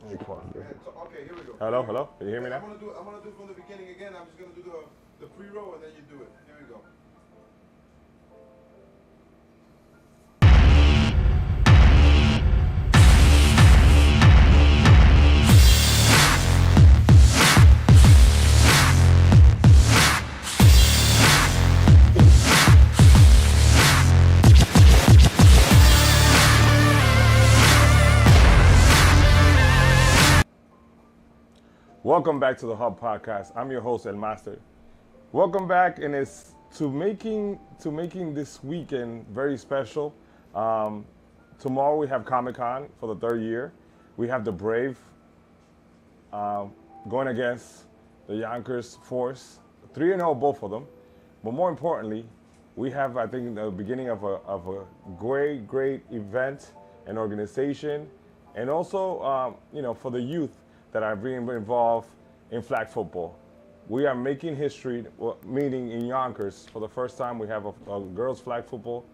Okay, here we go. Hello, hello. Can you hear me now? I'm gonna do from the beginning again. I'm just gonna do the pre-roll and then you do it. Here we go. Welcome back to the Hub Podcast. I'm your host, El Master. Welcome back, and it's to making this weekend very special. Tomorrow we have Comic-Con for the third year. We have the Brave going against the Yonkers Force, 3-0 both of them. But more importantly, we have, I think, the beginning of a great event and organization, and also for the youth that are being involved in flag football. We are making history, meaning in Yonkers, for the first time we have a girls flag football,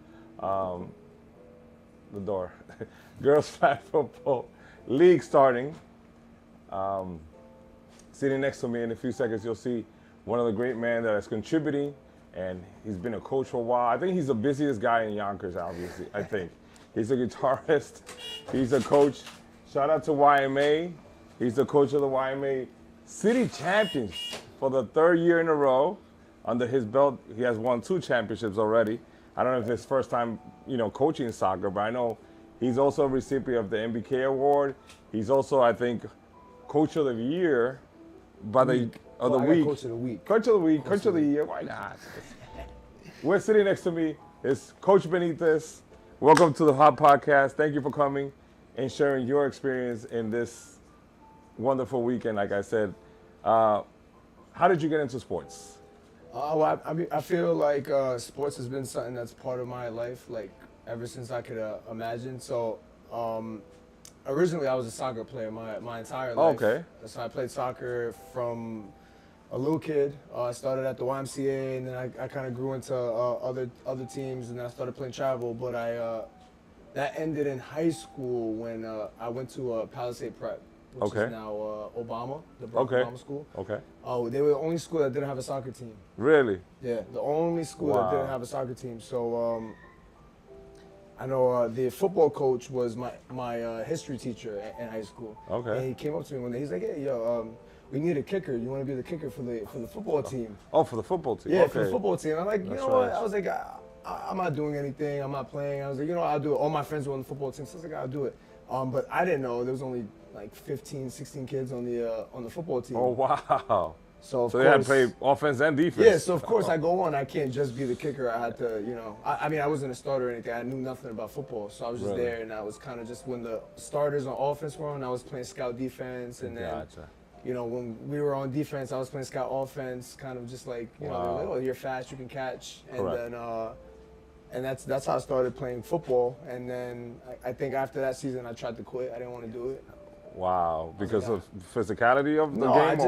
girls flag football league starting. Sitting next to me in a few seconds, you'll see one of the great men that is contributing, and he's been a coach for a while. I think he's the busiest guy in Yonkers, obviously, I think. He's a guitarist, he's a coach. Shout out to YMA. He's the coach of the YMA City Champions for the third year in a row. Under his belt, he has won 2 championships already. I don't know if it's his first time, coaching soccer, but I know he's also a recipient of the MBK Award. He's also, I think, Coach of the Year by the week. Coach of the week. Coach of the week, Coach of the Year. Why not? We're sitting next to me is Coach Benitez. Welcome to the Hub Podcast. Thank you for coming and sharing your experience in this wonderful weekend, like I said. How did you get into sports? I feel like sports has been something that's part of my life, like ever since I could imagine. So originally I was a soccer player my entire life. Okay. So I played soccer from a little kid. I started at the YMCA, and then I kind of grew into other teams, and then I started playing travel. But that ended in high school when I went to Palisade Prep, which is now Obama, the Obama school. Okay. Oh, they were the only school that didn't have a soccer team. Really? Yeah, the only school that didn't have a soccer team. So I know the football coach was my history teacher in high school. Okay. And he came up to me one day. He's like, "Hey, yo, we need a kicker. You want to be the kicker for the football team?" Oh, for the football team. Yeah, okay. for the football team. I'm like, you know what? I was like, I'm not doing anything. I'm not playing. I was like, I'll do it. All my friends were on the football team, so I was like, I'll do it. But I didn't know there was only like 15, 16 kids on the football team. Oh, wow. So they had to play offense and defense. Yeah, so of course I go on. I can't just be the kicker. I had to, I mean, I wasn't a starter or anything. I knew nothing about football. So I was just there, and I was kind of just when the starters on offense were on, I was playing scout defense. And then, when we were on defense, I was playing scout offense, kind of just like, they're like, oh, you're fast, you can catch. And then, and that's how I started playing football. And then I think after that season, I tried to quit. I didn't want to do it. Wow, because of physicality of the game?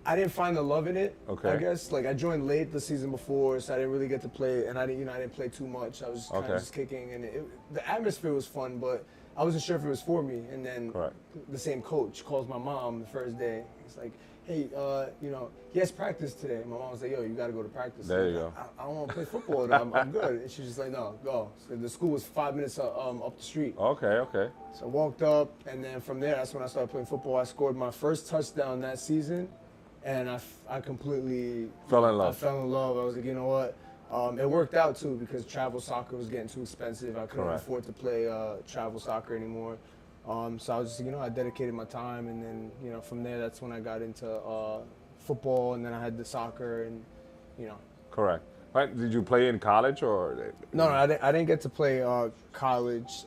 I didn't find the love in it. Okay. I guess like I joined late the season before, so I didn't really get to play, and I didn't play too much. I was kind of just kicking, and the atmosphere was fun, but I wasn't sure if it was for me. And then the same coach calls my mom the first day. He's like, "Hey, he has practice today." My mom was like, "Yo, you got to go to practice." There you go. I don't want to play football. I'm good. And she's just like, "No, go." So the school was 5 minutes up the street. Okay. So I walked up, and then from there, that's when I started playing football. I scored my first touchdown that season. And I completely fell in love. I fell in love. I was like, you know what? It worked out too because travel soccer was getting too expensive. I couldn't afford to play travel soccer anymore. So I was just, I dedicated my time, and then, from there, that's when I got into football, and then I had the soccer, and, Correct. Right. Did you play in college or? No, I didn't get to play college.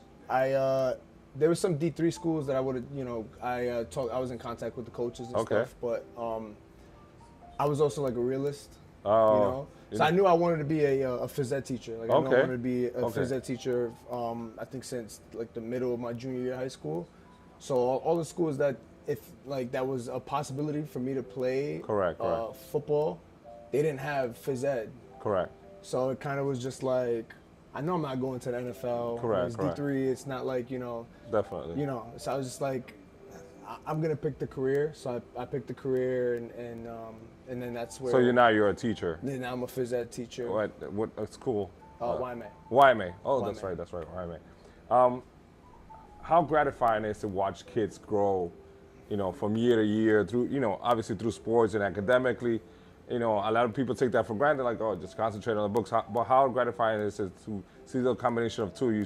There were some D3 schools that I would have, I was in contact with the coaches and stuff, but I was also like a realist, So I knew I wanted to be a phys ed teacher. Like I knew I wanted to be a phys ed teacher. I think since like the middle of my junior year of high school. So all the schools that that was a possibility for me to play football, they didn't have phys ed. Correct. So it kind of was just like I know I'm not going to the NFL. Correct, It's correct. D3. It's not like, Definitely. So I was just like, I'm going to pick the career. So I picked the career and then that's where. So you're a teacher. Then I'm a phys ed teacher. What? That's cool. YMA. YMA. Oh, YMA. That's right. YMA. How gratifying it is to watch kids grow, from year to year through, obviously through sports and academically. A lot of people take that for granted, like, oh, just concentrate on the books. But how gratifying it is to see the combination of two. You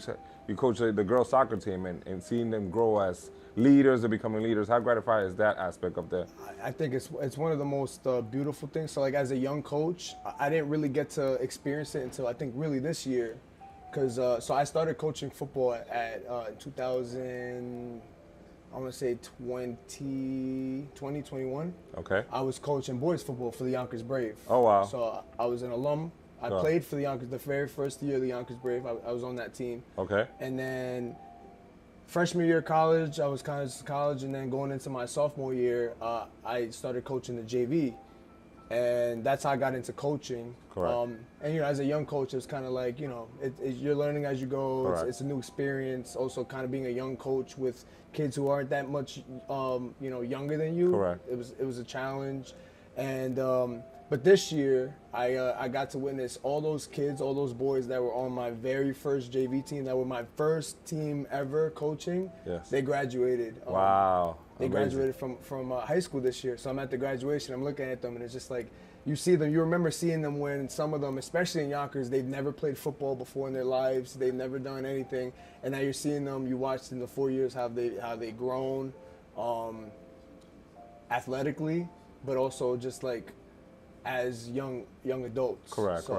coach the girls soccer team and seeing them grow as leaders and becoming leaders. How gratifying is that aspect of that? I think it's one of the most beautiful things. So like as a young coach, I didn't really get to experience it until I think really this year. Because so I started coaching football at 2000, I want to say 2021. Okay. I was coaching boys football for the Yonkers Brave. Oh, wow. So I was an alum. I played for the Yonkers the very first year of the Yonkers Brave. I was on that team. Okay. And then freshman year of college, I was kind of college, and then going into my sophomore year, I started coaching the JV. And that's how I got into coaching. Correct. And as a young coach, it's kind of like you're learning as you go. It's a new experience. Also, kind of being a young coach with kids who aren't that much, younger than you. Correct. It was a challenge, and but this year I got to witness all those kids, all those boys that were on my very first JV team, that were my first team ever coaching. Yes. They graduated. Wow. They graduated from high school this year. So I'm at the graduation, I'm looking at them, and it's just like, you see them, you remember seeing them when some of them, especially in Yonkers, they've never played football before in their lives. They've never done anything. And now you're seeing them, you watched in the 4 years how they grown athletically, but also just like as young adults. Correct.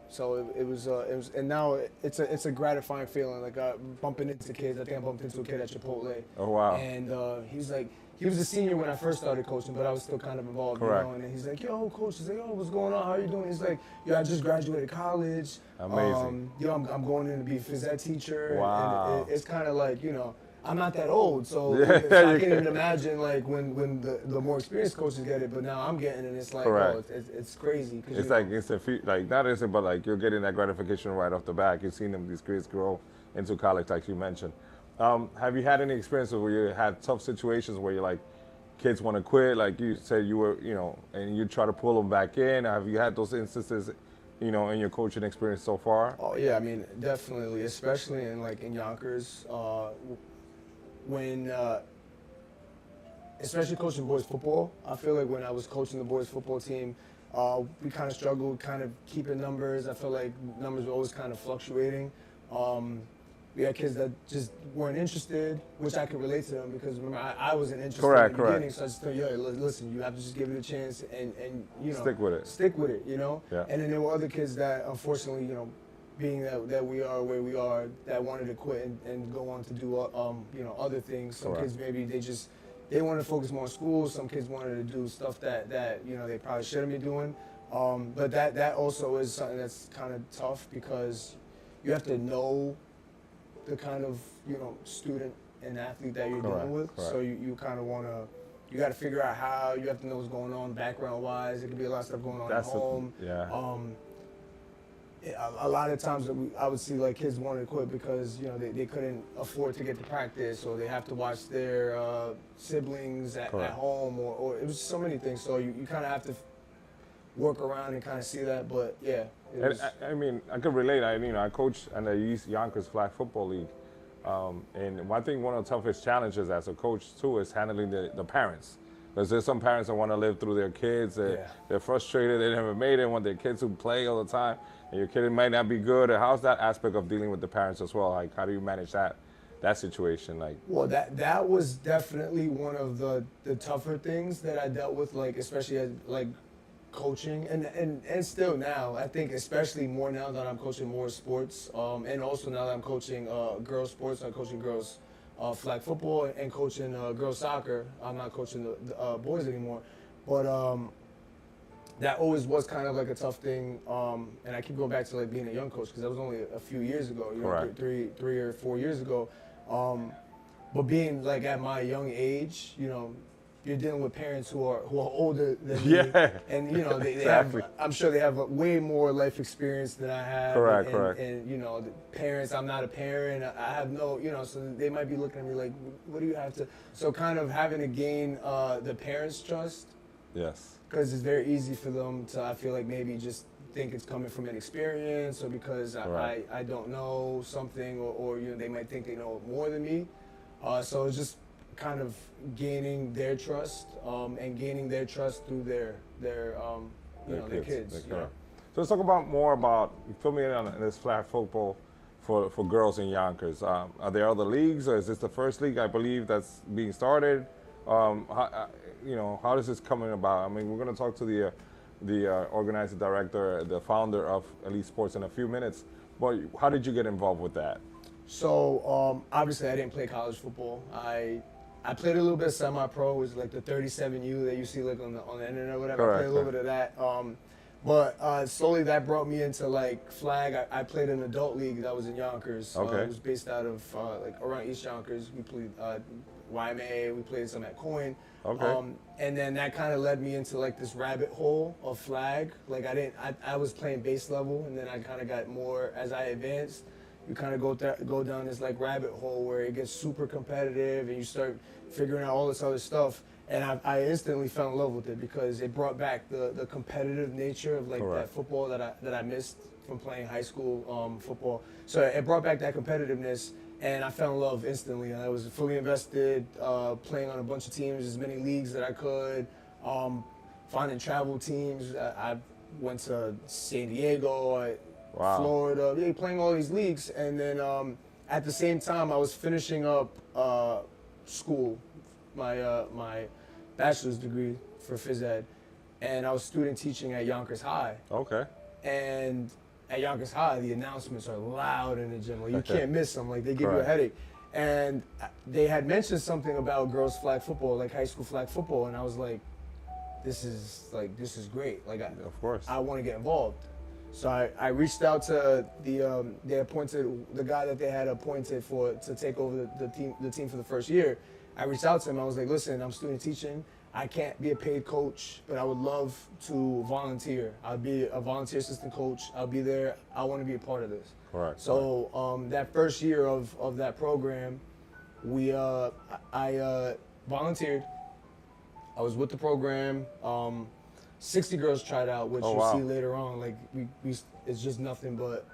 So it was, and now it's a gratifying feeling, like bumping into kids. I think I bumped into a kid at Chipotle. Oh, wow. And he was a senior when I first started coaching, but I was still kind of involved. Correct. And he's like, yo, coach. He's like, yo, what's going on? How you doing? He's like, yo, I just graduated college. Amazing. I'm going in to be a phys ed teacher. Wow. And it's kind of like, I'm not that old, so Yeah, I can't even imagine like when the more experienced coaches get it, but now I'm getting it, and it's like, Correct. it's crazy. It's like instant, like not instant, but like you're getting that gratification right off the bat. You've seen these kids grow into college, like you mentioned. Have you had any experiences where you had tough situations where you're like, kids want to quit, like you said you were, and you try to pull them back in? Have you had those instances, in your coaching experience so far? Oh yeah, I mean definitely, especially in Yonkers. When especially coaching boys football, I feel like when I was coaching the boys football team, we kind of struggled kind of keeping numbers. I feel like numbers were always kind of fluctuating. We had kids that just weren't interested, which I could relate to them because remember I wasn't interested in the beginning, so I just thought, yo, listen, you have to just give it a chance and stick with it. Stick with it, Yeah. And then there were other kids that unfortunately, being that we are where we are, that wanted to quit and go on to do other things. Some kids maybe they wanted to focus more on school. Some kids wanted to do stuff that they probably shouldn't be doing. But that also is something that's kind of tough because you have to know the kind of student and athlete that you're dealing with. Correct. So you kind of you got to figure out how. You have to know what's going on background wise. There could be a lot of stuff going on at home. A lot of times I would see like kids wanting to quit because they couldn't afford to get to practice, or they have to watch their siblings at home, or it was so many things. So you kind of have to work around and kind of see that. But yeah, I mean, I could relate. I coach in the East Yonkers Flag Football League, and one of the toughest challenges as a coach too is handling the parents. Because there's some parents that want to live through their kids. They're frustrated. They never made it. Want their kids to play all the time. And your kid might not be good. Or how's that aspect of dealing with the parents as well? Like, how do you manage that situation? Like, well, that was definitely one of the tougher things that I dealt with, like especially as like coaching and still now. I think especially more now that I'm coaching more sports, and also now that I'm coaching girls sports. I'm coaching girls flag football and coaching girls soccer. I'm not coaching the boys anymore, but that always was kind of like a tough thing. And I keep going back to like being a young coach because that was only a few years ago, three or 4 years ago. But being like at my young age, you're dealing with parents who are older than Yeah. me, and you know they Exactly. have. I'm sure they have way more life experience than I have. Correct, and, correct. And you know, the parents. I'm not a parent. I have no. You know, so they might be looking at me like, what do you have to? So kind of having to gain the parents' trust, Yes. because it's very easy for them to. I feel like maybe just think it's coming from inexperience, or because Right. I don't know something, or you know they might think they know more than me. So it's just kind of gaining their trust, and gaining their trust through their their kids. Their You know? kids. So let's talk about more about, fill me in on this flag football for girls in Yonkers. Are there other leagues, or is this the first league, I believe, that's being started? You know, how is this coming about? I mean, we're going to talk to the organizing director, the founder of Elite Sports in a few minutes, but how did you get involved with that? So obviously I didn't play college football. I played a little bit of semi-pro. It was like the 37U that you see like on the internet or whatever. Correct, I played a little bit of that. But slowly that brought me into like flag. I played an adult league that was in Yonkers. Okay. It was based out of like around East Yonkers. We played YMA. We played some at Coin. Okay. And then that kind of led me into like this rabbit hole of flag. Like I was playing base level, and then I kind of got more as I advanced. You kind of go down this like rabbit hole where it gets super competitive, and you start figuring out all this other stuff. And I instantly fell in love with it because it brought back the competitive nature of like Correct. that football that I missed from playing high school football. So it brought back that competitiveness, and I fell in love instantly. I was fully invested, playing on a bunch of teams, as many leagues that I could, finding travel teams. I went to San Diego, Wow. Florida, yeah, playing all these leagues. And then at the same time, I was finishing up school, my bachelor's degree for phys ed, and I was student teaching at Yonkers High. Okay. And at Yonkers High, the announcements are loud in the gym. Like, you can't miss them. Like, they give you a Correct. headache. And they had mentioned something about girls flag football, like high school flag football, and I was like, this is great. Like, Of course. I want to get involved. So I reached out to the guy that they had appointed to take over the team for the first year. I reached out to him. I was like, listen, I'm student teaching. I can't be a paid coach, but I would love to volunteer. I'll be a volunteer assistant coach. I'll be there. I want to be a part of this. Correct. So that first year of that program, I volunteered. I was with the program. 60 girls tried out, which Oh, you'll wow. see later on. Like it's just nothing but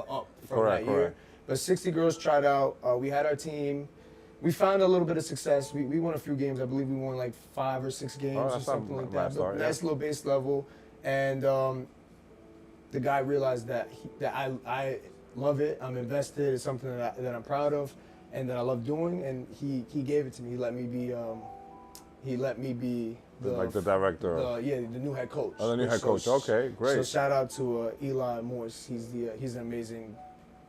up from Correct, that year. correct. But 60 girls tried out. We had our team. We found a little bit of success. We won a few games. I believe we won like 5 or 6 games or that's something not like a bad that. start, But yeah. nice little base level. And the guy realized that I love it. I'm invested. It's something that I'm proud of and that I love doing. And he gave it to me. He let me be the director of. the new head coach. Oh, the new head coach. Okay, great. So shout out to Eli Morse. He's an amazing.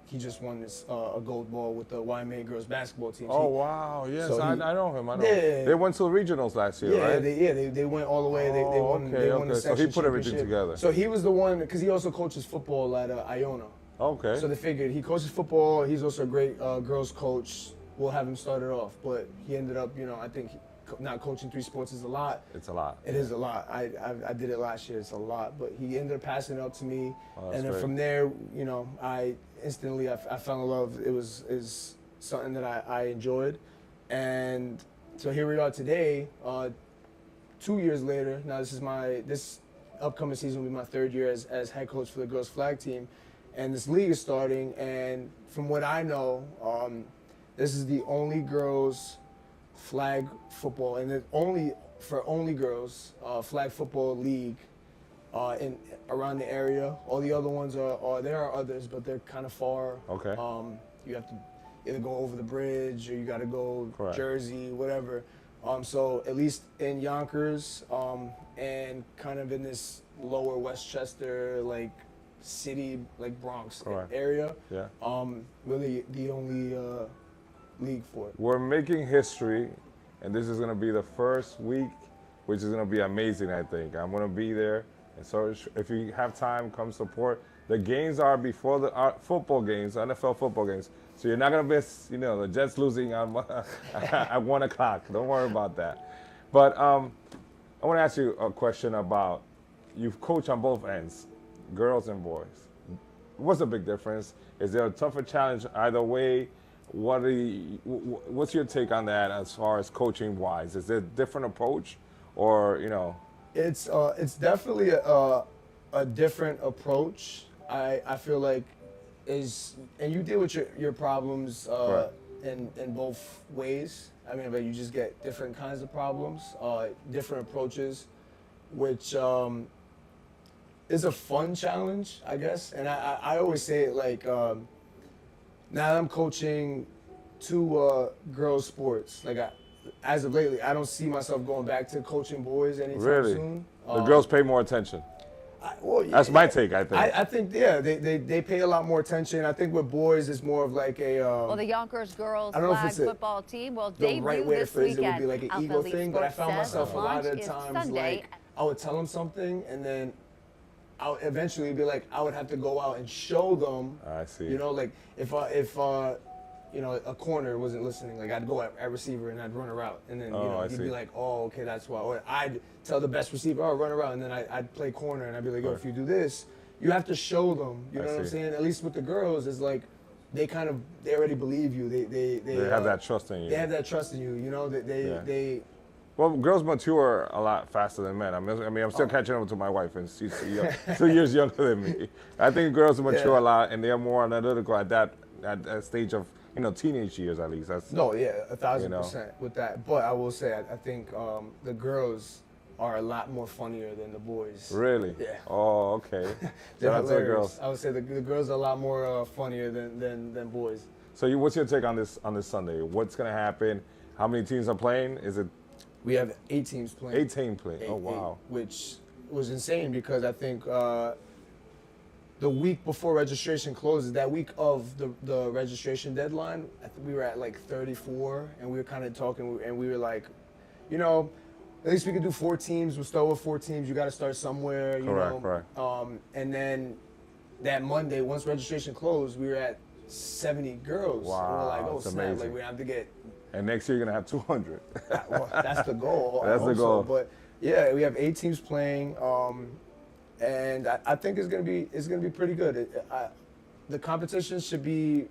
He just won this a gold ball with the YMA girls basketball team. Oh, wow. Yes, So I he- know him. I know Yeah. him. They went to the regionals last year, Yeah, right? they went all the way. They Oh, won. okay, They won the okay. So he section put everything championship. together. So he was the one because he also coaches football at Iona. Okay. So they figured he coaches football. He's also a great girls coach. We'll have him started off, but he ended up, I think not coaching 3 sports is a lot. It's a lot. It is a lot. I did it last year. It's a lot, but he ended up passing it up to me, Oh, that's and then great. from there, I instantly I fell in love. Is something that I enjoyed, and so here we are today. 2 years later, now this upcoming season will be my 3rd year as head coach for the girls flag team, and this league is starting. And from what I know, this is the only girls flag football, and only girls flag football league in around the area. All the other ones are there are others, but they're kind of far. Okay. You have to either go over the bridge or you got to go Correct. Jersey, whatever. So at least in Yonkers and kind of in this lower Westchester, like city, like Bronx Correct. area, Yeah. really the only league for it. We're making history, and this is going to be the first week, which is going to be amazing, I think. I'm going to be there. And so if you have time, come support. The games are before the football games, NFL football games. So you're not going to miss, the Jets losing at 1 o'clock. Don't worry about that. But I want to ask you a question about, you've coached on both ends, girls and boys. What's the big difference? Is there a tougher challenge either way? What's your take on that as far as coaching wise? Is there a different approach, or It's definitely a different approach. I feel like and you deal with your problems Right. in both ways. I mean, but you just get different kinds of problems, different approaches, which is a fun challenge, I guess. And I always say it like, now that I'm coaching two girls sports, like as of lately, I don't see myself going back to coaching boys anytime really? soon. The girls pay more attention. Well, yeah, That's my take, I think. I think, yeah, they pay a lot more attention. I think with boys, it's more of like a. Well, the Yonkers girls I don't know if flag it's football team will the debut right way to this phrase it would weekend. be like an Alpha ego Elite thing, but I Sports found says myself the a lot launch of is times Sunday. like I would tell them something, and then I would eventually be like I would have to go out and show them. I see. You know, like if a corner wasn't listening, like I'd go at receiver and I'd run a route, and then I he'd see. be like, oh, okay, that's why. Or I'd tell the best receiver, oh, run around, and then I'd play corner, and I'd be like, yo, Right. if you do this, you have to show them. You I know what I'm see. saying? At least with the girls, it's like they already believe you. They have that trust in you. They have that trust in you. You know that Yeah. they. Well, girls mature a lot faster than men. I'm still catching up to my wife, and she's 2 years younger than me. I think girls mature Yeah. a lot, and they're more analytical at that stage of teenage years at least. That's No, yeah, 1,000% You know. with that. But I will say, I think the girls are a lot more funnier than the boys. really. Yeah. Oh, okay. They're Shout out to the hilarious. girls. I would say the girls are a lot more funnier than boys. So, what's your take on this Sunday? What's gonna happen? How many teams are playing? Is it We have 8 teams playing. 18 playing? Oh, wow. Which was insane because I think the week before registration closes, that week of the registration deadline, I think we were at like 34, and we were kind of talking, and we were like, at least we could do 4 teams. We'll start with 4 teams. You got to start somewhere, Correct. And then that Monday, once registration closed, we were at 70 girls. Wow, And we're like, oh, that's snap, amazing. like we have to get. And next year you're gonna have 200. Well, that's the goal. I That's the hope so. goal. But yeah, we have 8 teams playing, and I think it's gonna be pretty good. The competition should be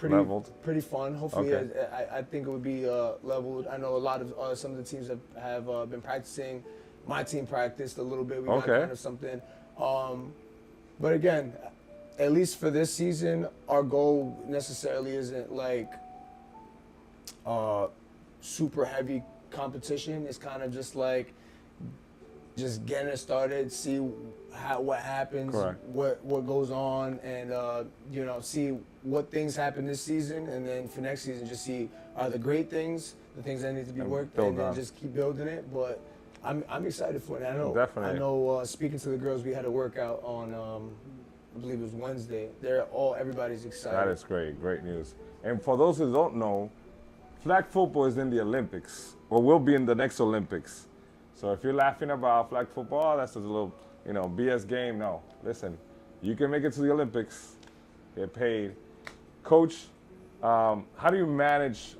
Leveled. pretty fun. Hopefully, Okay. I think it would be leveled. I know a lot of some of the teams have been practicing. My team practiced a little bit. We got Okay. kind of something. But again, at least for this season, our goal necessarily isn't like super heavy competition. It's kind of just like just getting it started, see what happens, Correct. what goes on, and see what things happen this season, and then for next season just see are the great things, the things that need to be And worked, build and then on. just keep building it. But I'm excited for it. I know. Definitely. I know. Speaking to the girls, we had a workout on I believe it was Wednesday. Everybody's excited. That is great news. And for those who don't know, flag football is in the Olympics, or will be in the next Olympics. So if you're laughing about flag football, that's just a little, BS game. No, listen, you can make it to the Olympics, get paid. Coach, how do you manage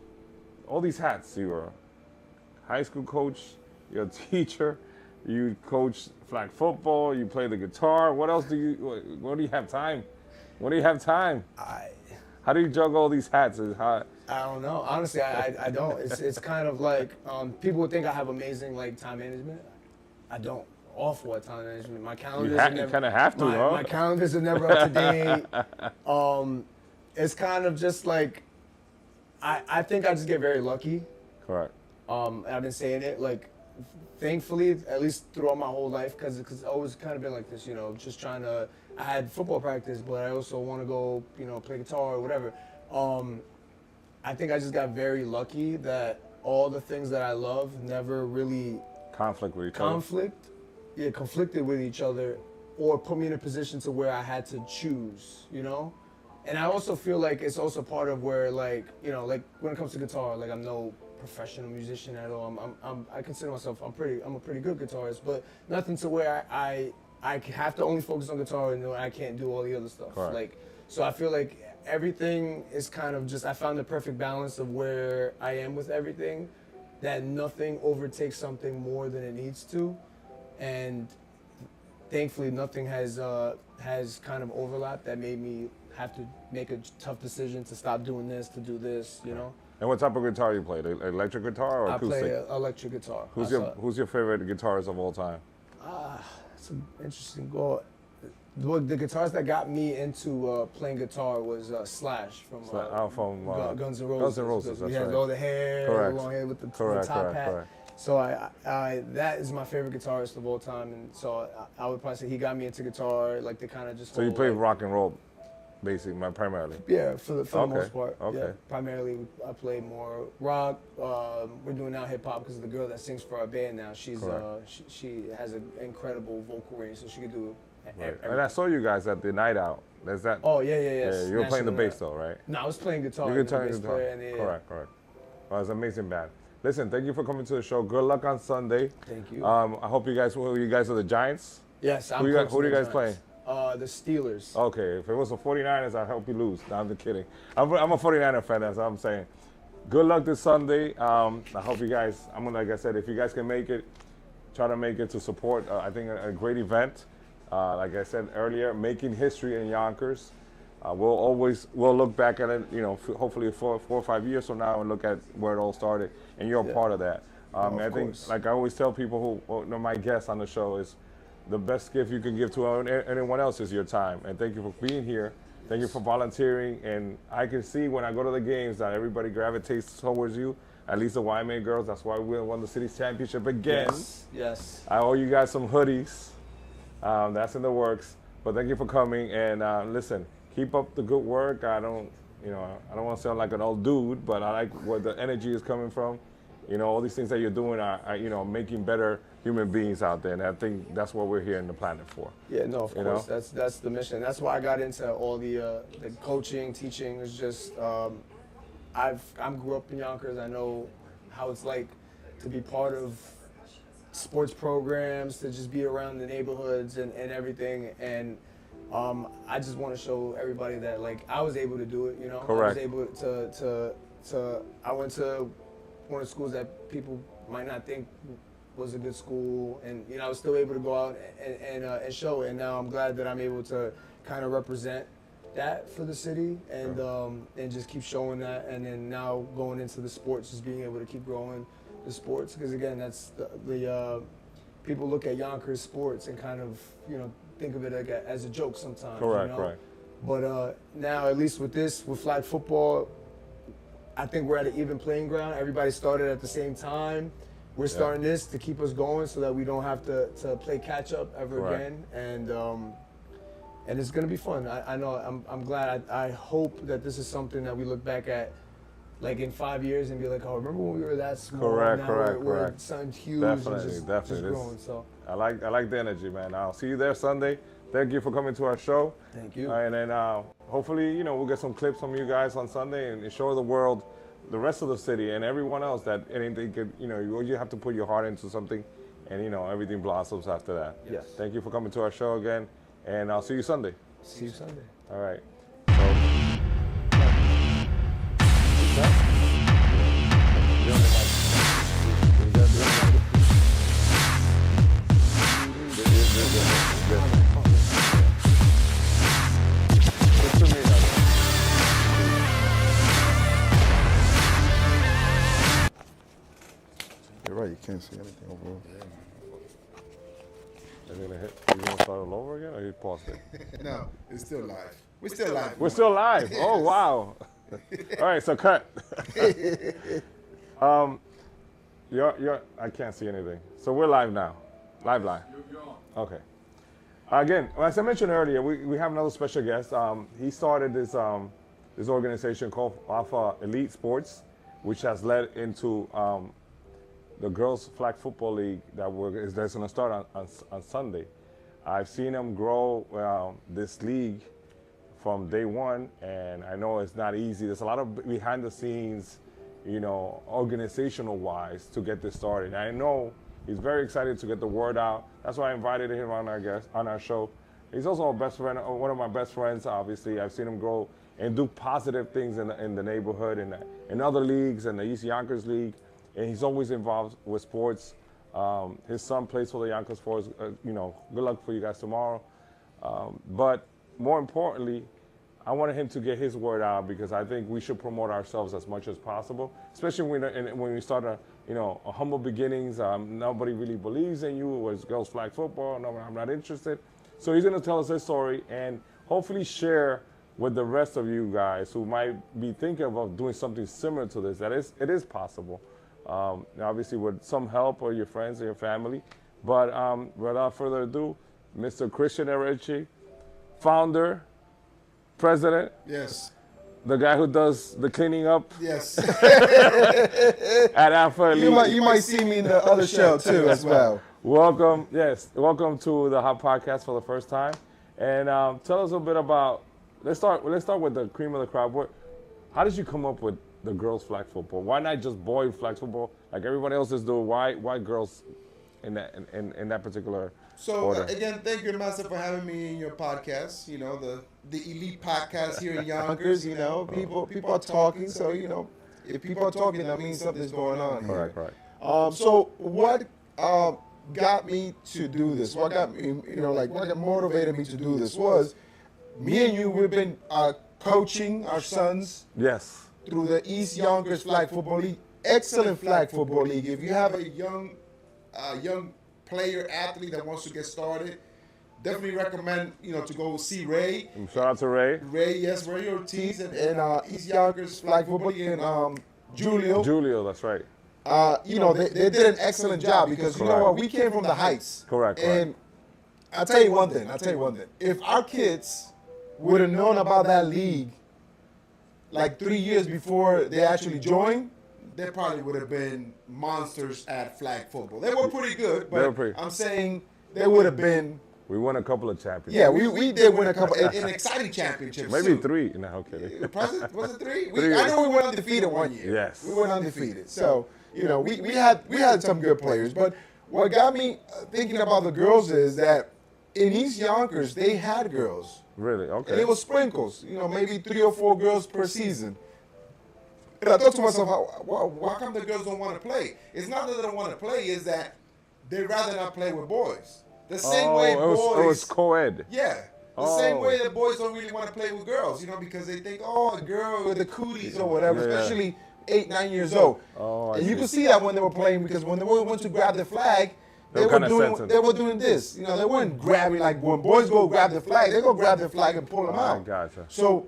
all these hats? You're a high school coach, you're a teacher, you coach flag football, you play the guitar. What else do you have time? What do you have time? How do you juggle all these hats? I don't know. Honestly, I don't. It's kind of like people would think I have amazing like time management. I don't. Awful at time management. My calendars You kind of have to, huh? my calendars are never up to date. It's kind of just like I think I just get very lucky. Correct. I've been saying it like thankfully, at least throughout my whole life, because it's always kind of been like this, just trying to. I had football practice, but I also want to go, play guitar or whatever. I think I just got very lucky that all the things that I love never really Conflict with each other. conflicted with each other, or put me in a position to where I had to choose, And I also feel like it's also part of where, like when it comes to guitar, like I'm no professional musician at all. I consider myself I'm a pretty good guitarist, but nothing to where I have to only focus on guitar and I can't do all the other stuff. Correct. So I feel like everything is kind of just I found the perfect balance of where I am with everything, that nothing overtakes something more than it needs to, and thankfully nothing has kind of overlapped that made me have to make a tough decision to stop doing this to do this, you know. And what type of guitar you play? The electric guitar or acoustic? I play electric guitar. Who's your favorite guitarist of all time? That's an interesting goal. The guitars that got me into playing guitar was Slash from Guns N' Roses. Guns N' Roses, He that's had right. all the hair, Correct. long hair with the Correct, top correct, hat. correct. So I that is my favorite guitarist of all time, and so I would probably say he got me into guitar, like the kind of just. So you whole, play like, rock and roll, basically, primarily. Yeah, for the Okay, most part. okay. Yeah, primarily, I play more rock. We're doing now hip hop because the girl that sings for our band now, she's she has an incredible vocal range, so she could do. Right. And I saw you guys at the night out. There's that. Oh yeah. Yeah, you were playing the bass though, right? No, I was playing guitar. You could turn bass guitar. player and the, Correct. Well, it's an amazing band. Listen, thank you for coming to the show. Good luck on Sunday. Thank you. I hope you guys are the Giants. Yes, I'm Who coaching do you the guys play? The Steelers. Okay, if it was the 49ers, I'd help you lose. No, I'm just kidding. I'm a 49er fan, that's what I'm saying. Good luck this Sunday. I hope you guys, like I said, if you guys can make it, try to make it to support, I think, a great event. Like I said earlier, making history in Yonkers. We'll look back at it, hopefully 4 or 5 years from now and look at where it all started, and you're a part of that. I think, like I always tell people my guests on the show is, the best gift you can give to anyone else is your time. And thank you for being here. Thank you for volunteering. And I can see when I go to the games that everybody gravitates towards you. At least the YMA girls. That's why we won the city's championship again. Yes. I owe you guys some hoodies. That's in the works. But thank you for coming. And listen, keep up the good work. I don't want to sound like an old dude, but I like where the energy is coming from. All these things that you're doing are making better human beings out there, and I think that's what we're here in the planet for. Yeah, no, of course. That's the mission. That's why I got into all the coaching, teaching. It's just I grew up in Yonkers. I know how it's like to be part of sports programs, to just be around the neighborhoods and everything. And I just want to show everybody that I was able to do it. Correct. I was able to. I went to one of the schools that people might not think was a good school, and I was still able to go out and show it. And now I'm glad that I'm able to kind of represent that for the city, and just keep showing that. And then now going into the sports, just being able to keep growing the sports, because again, that's the people look at Yonkers sports and kind of think of it as a joke sometimes. Correct, right. But now, at least with flag football, I think we're at an even playing ground. Everybody started at the same time. We're starting this to keep us going so that we don't have to play catch up ever again. And it's gonna be fun. I know. I'm glad. I hope that this is something that we look back at, in 5 years, and be like, oh, remember when we were that small? Correct. We're something huge. Definitely. Just growing. So I like the energy, man. I'll see you there Sunday. Thank you for coming to our show. Thank you. And then hopefully, we'll get some clips from you guys on Sunday and show the world, the rest of the city and everyone else that anything could, you have to put your heart into something, and everything blossoms after that. Yes. Thank you for coming to our show again, and I'll see you Sunday. See you Sunday. All right. You're right, you can't see anything over there. Are you gonna start all over again, or you paused it? No, it's still live. We're still live. We're still live. Oh wow! All right, so cut. I can't see anything. So we're live now. Live. You're on. Okay. Again, as I mentioned earlier, we have another special guest. He started this organization called Alpha Elite Sports, which has led into the girls flag football league that's going to start on Sunday. I've seen them grow this league from day one, and I know it's not easy. There's a lot of behind the scenes, organizational wise, to get this started. And I know he's very excited to get the word out. That's why I invited him on our show. He's also a best friend, one of my best friends. Obviously, I've seen him grow and do positive things in the neighborhood and in other leagues, and the East Yonkers League. and he's always involved with sports. His son plays for the Yonkers Force. Good luck for you guys tomorrow. But more importantly, I wanted him to get his word out because I think we should promote ourselves as much as possible, especially when we start a humble beginnings. Nobody really believes in you. It was girls flag football. No, I'm not interested. So he's going to tell us his story and hopefully share with the rest of you guys who might be thinking of doing something similar to this. It is possible. Obviously with some help or your friends or your family. But without further ado, Mr. Christian Areche, founder, president. Yes. The guy who does the cleaning up. Yes. At Alpha Elite. You might see me in the other show too as well. Welcome to the Hot Podcast for the first time. And tell us a bit about, let's start with the cream of the crop. How did you come up with the girls flag football? Why not just boy flag football like everybody else is doing? Why girls in that particular order? Again, thank you, Master, for having me in your podcast. The elite podcast here in Yonkers. People are talking, so if people are talking, that means something's going on here. Right. So what got me to do this? What got me, what motivated me to do this was me and you. We've been coaching our sons. Yes. Through the East Yonkers Flag Football League, excellent flag football league. If you have a young player athlete that wants to get started, definitely recommend to go see Ray. And shout out to Ray. Ray Ortiz and East Yonkers Flag Football League and Julio. Julio, that's right. They did an excellent job because you know what, we came from the heights. Correct. And I'll tell you one thing. If our kids would have known about that league like 3 years before they actually joined, they probably would have been monsters at flag football. They were pretty good, but I'm saying they would have been. We won a couple of championships. Yeah, we did win a couple, an exciting championships. Maybe too. 3. No, okay. Was it 3? I know we went undefeated one year. Yes. We went undefeated. So, we had some good players. But what got me thinking about the girls is that in East Yonkers, they had girls. Really? Okay. And it was sprinkles, maybe 3 or 4 girls per season. And I thought to myself, why come the girls don't want to play? It's not that they don't want to play, it's that they'd rather not play with boys. The same way boys. It was co-ed. Yeah. The same way that boys don't really want to play with girls, because they think, a girl with the cooties or whatever, especially 8, 9 years old. And you could see that when they were playing, because when they went to grab the flag, they were doing this. They weren't grabbing, like when boys go grab the flag, they go grab the flag and pull them out. Gotcha. So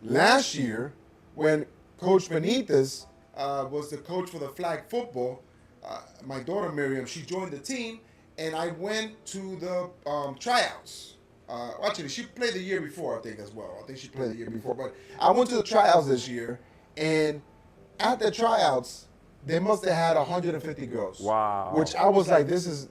last year, when Coach Benitez was the coach for the flag football, my daughter Miriam, she joined the team, and I went to the tryouts. Actually, she played the year before, I think, as well. I think she played the year before. But I went to the tryouts this year, and at the tryouts, they must have had 150 girls. Wow. Which I was like, this is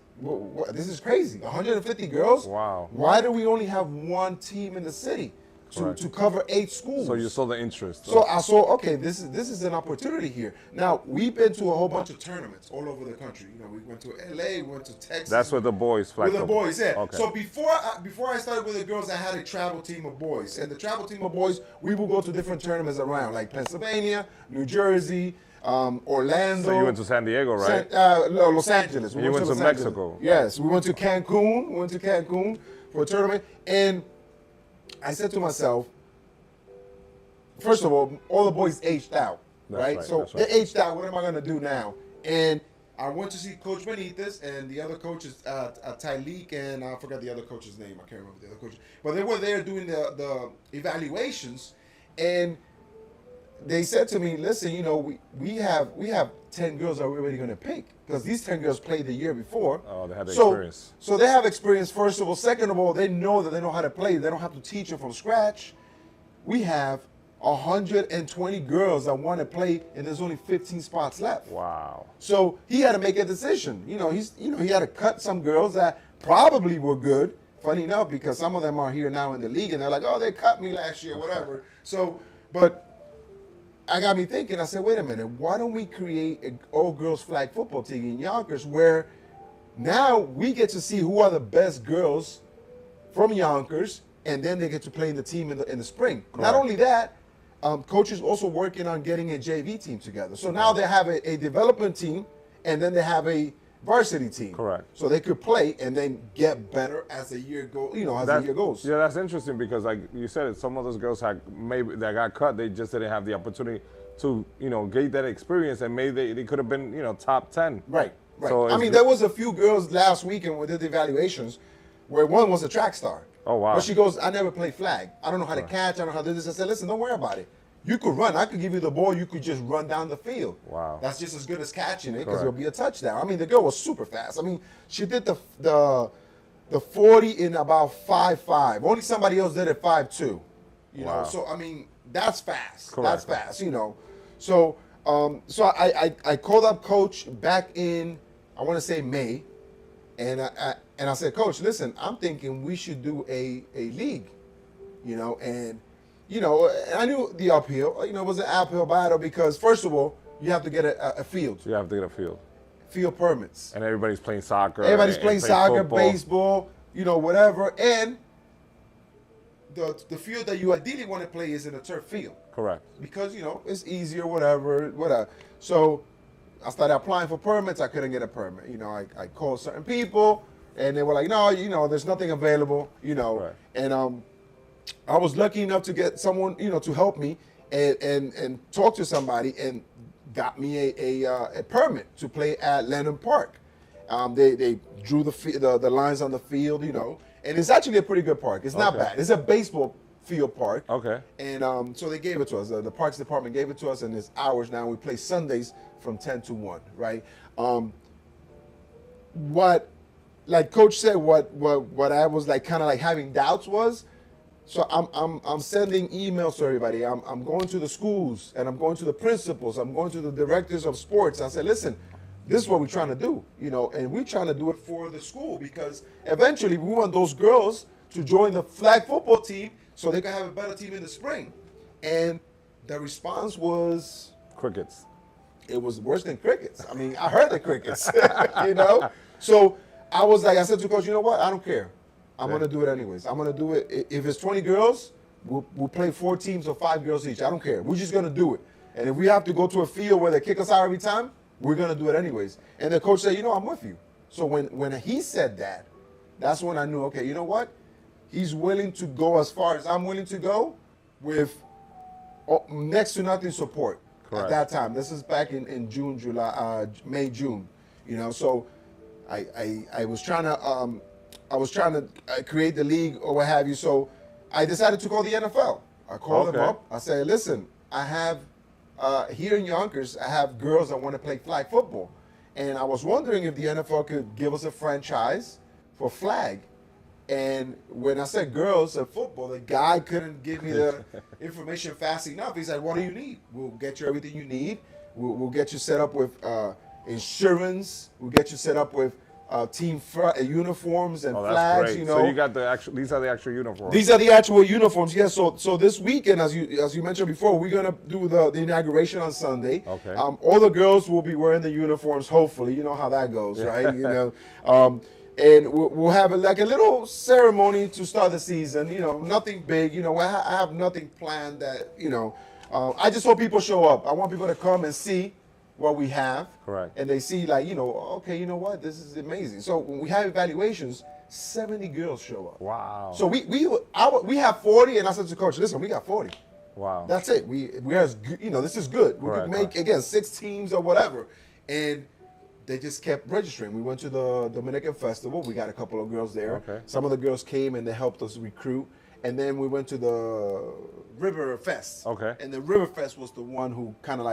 crazy. 150 girls? Wow. Why do we only have one team in the city to cover 8 schools? So you saw the interest. So I saw, okay, this is an opportunity here. Now, we've been to a whole bunch of tournaments all over the country. We went to LA, we went to Texas. That's with the boys flag With the football. boys, yeah. Okay. So before I started with the girls, I had a travel team of boys. And the travel team of boys, we would go to different tournaments around, like Pennsylvania, New Jersey, Orlando. So you went to San Diego, right? Los Angeles. You went to Mexico. Yes, we went to Cancun. We went to Cancun for a tournament. And I said to myself, first of all the boys aged out, right? So they aged out. What am I going to do now? And I went to see Coach Benitez and the other coaches, Tyleek, and I forgot the other coach's name. I can't remember the other coach. But they were there doing the evaluations, and they said to me, listen, we have 10 girls that we're already going to pick because these 10 girls played the year before. Oh, they had the experience. So they have experience, first of all. Second of all, they know that they know how to play. They don't have to teach them from scratch. We have 120 girls that want to play, and there's only 15 spots left. Wow. So he had to make a decision. He had to cut some girls that probably were good. Funny enough, because some of them are here now in the league, and they're like, oh, they cut me last year, whatever. So, but I got me thinking, I said, wait a minute, why don't we create an all-girls flag football team in Yonkers where now we get to see who are the best girls from Yonkers, and then they get to play in the team in the spring. Correct. Not only that, coach is also working on getting a JV team together. So now they have a development team, and then they have a varsity team. Correct. So they could play and then get better as the year goes. The year goes. Yeah, that's interesting because, like you said, some of those girls that got cut, they just didn't have the opportunity to, get that experience, and maybe they could have been, top 10. Right. So I mean, there was a few girls last weekend we did the evaluations where one was a track star. Oh, wow. But she goes, I never play flag. I don't know how to catch. I don't know how to do this. I said, listen, don't worry about it. You could run. I could give you the ball. You could just run down the field. Wow. That's just as good as catching it because Correct. it'll be a touchdown. I mean, the girl was super fast. I mean, she did the 40 in about 5.5. Only somebody else did it 5.2. You Wow. know, so I mean, that's fast. Correct. That's fast. So I called up Coach back in, I want to say May, and I said, Coach, listen, I'm thinking we should do a league, and I knew the uphill, it was an uphill battle because first of all, you have to get a field. You have to get a field. Field permits. And everybody's playing soccer. Everybody's playing soccer, football. baseball, whatever, and the field that you ideally want to play is in a turf field. Correct. Because, it's easier, whatever. So I started applying for permits. I couldn't get a permit. I called certain people, and they were like, no, there's nothing available, Right. And I was lucky enough to get someone, to help me and talk to somebody and got me a permit to play at Lennon Park. They drew the lines on the field, and it's actually a pretty good park. It's not bad. It's a baseball field park. Okay. And so they gave it to us. The Parks Department gave it to us, and it's hours now. We play Sundays from 10 to 1, right? What, like Coach said, what I was like kind of like having doubts was, so I'm sending emails to everybody. I'm going to the schools, and I'm going to the principals. I'm going to the directors of sports. I said, listen, this is what we're trying to do, and we're trying to do it for the school because eventually we want those girls to join the flag football team so they can have a better team in the spring. And the response was Crickets. it was worse than crickets. I mean, I heard the crickets, So I said to Coach, you know what? I don't care. I'm going to do it anyways. I'm going to do it. If it's 20 girls, we'll play 4 teams of 5 girls each. I don't care. We're just going to do it. And if we have to go to a field where they kick us out every time, we're going to do it anyways. And the coach said, I'm with you. So when he said that, that's when I knew, okay, you know what? He's willing to go as far as I'm willing to go with next to nothing support. Correct. At that time. This is back in June, July, May, June. So I was trying to create the league or what have you. So I decided to call the NFL. I called them up. I said, listen, I have here in Yonkers, I have girls that want to play flag football. And I was wondering if the NFL could give us a franchise for flag. And when I said girls and football, the guy couldn't give me the information fast enough. He said, what do you need? We'll get you everything you need. We'll get you set up with insurance. We'll get you set up with team uniforms and flags. Great. So you got these are the actual uniforms. These are the actual uniforms, yes. So this weekend, as you mentioned before, we're gonna do the inauguration on Sunday. Okay. All the girls will be wearing the uniforms. Hopefully, you know how that goes, right? And we'll have a little ceremony to start the season. Nothing big. I have nothing planned that. I just hope people show up. I want people to come and see what we have. Correct. And they see okay, you know what? This is amazing. So when we have evaluations, 70 girls show up. Wow. So we have 40, and I said to Coach, listen, we got 40. Wow. That's it. We are as good, this is good. We can make again 6 teams or whatever. And they just kept registering. We went to the Dominican Festival. We got a couple of girls there. Okay. Some of the girls came and they helped us recruit. And then we went to the River Fest. Okay. And the River Fest was the one who kind of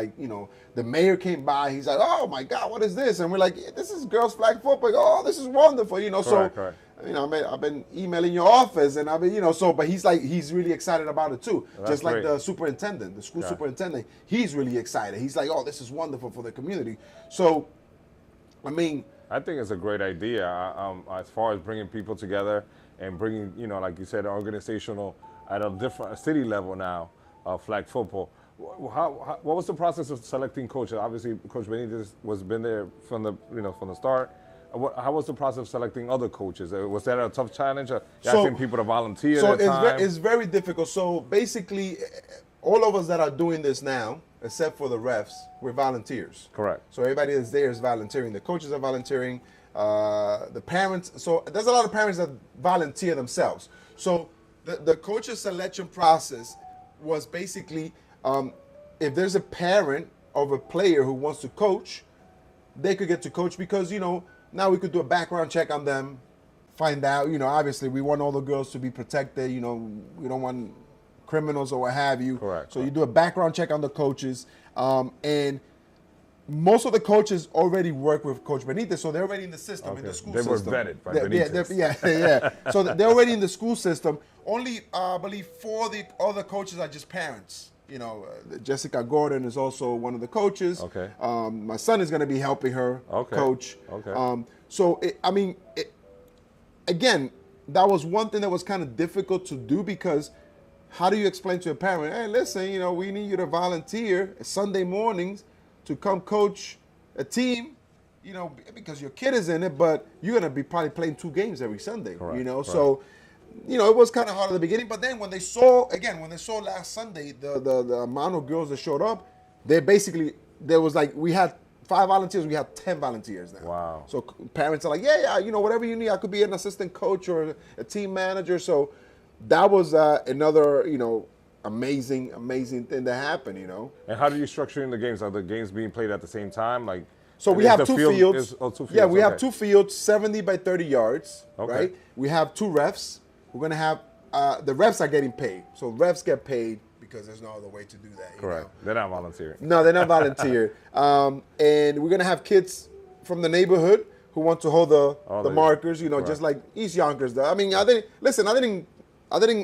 the mayor came by. He's like, oh my God, what is this? And we're like, this is girls flag football. Oh, this is wonderful. Correct. I've been emailing your office and I've been, but he's really excited about it too. Well, just like great. the superintendent, the school superintendent, he's really excited. He's like, oh, this is wonderful for the community. So, I think it's a great idea as far as bringing people together and bringing, like you said, organizational at a different city level now, flag football. What was the process of selecting coaches? Obviously, Coach Benitez was been there from the start. How was the process of selecting other coaches? Was that a tough challenge? Asking people to volunteer? So it's very difficult. So basically, all of us that are doing this now, except for the refs, we're volunteers. Correct. So everybody that's there is volunteering. The coaches are volunteering. The parents. So there's a lot of parents that volunteer themselves. So the coaches selection process was basically, if there's a parent of a player who wants to coach, they could get to coach because, now we could do a background check on them, find out, obviously we want all the girls to be protected, we don't want criminals or what have you. Correct. So you do a background check on the coaches, and most of the coaches already work with Coach Benitez, so they're already in the system, in the school system. They were vetted by Benitez. Yeah. So they're already in the school system. Only, I believe, 4 of the other coaches are just parents. Jessica Gordon is also one of the coaches. Okay. My son is going to be helping her coach. Okay. Again, that was one thing that was kind of difficult to do because how do you explain to a parent, hey, listen, we need you to volunteer Sunday mornings to come coach a team, because your kid is in it, but you're going to be probably playing 2 games every Sunday, Correct. So, it was kind of hard at the beginning, but then when they saw last Sunday, the amount of girls that showed up, there was like, we had 5 volunteers, we have 10 volunteers now. Wow. So parents are like, yeah, whatever you need. I could be an assistant coach or a team manager. So that was another, amazing thing that happened, And how do you structure in the games? Are the games being played at the same time? So we have 2 fields. 2 fields. Yeah, we have 2 fields, 70 by 30 yards, Okay. right? We have 2 refs. We're going to have, the refs are getting paid. So refs get paid because there's no other way to do that. Correct. They're not volunteering. No, they're not volunteer. And we're going to have kids from the neighborhood who want to hold the markers, just like East Yonkers does. I mean, I didn't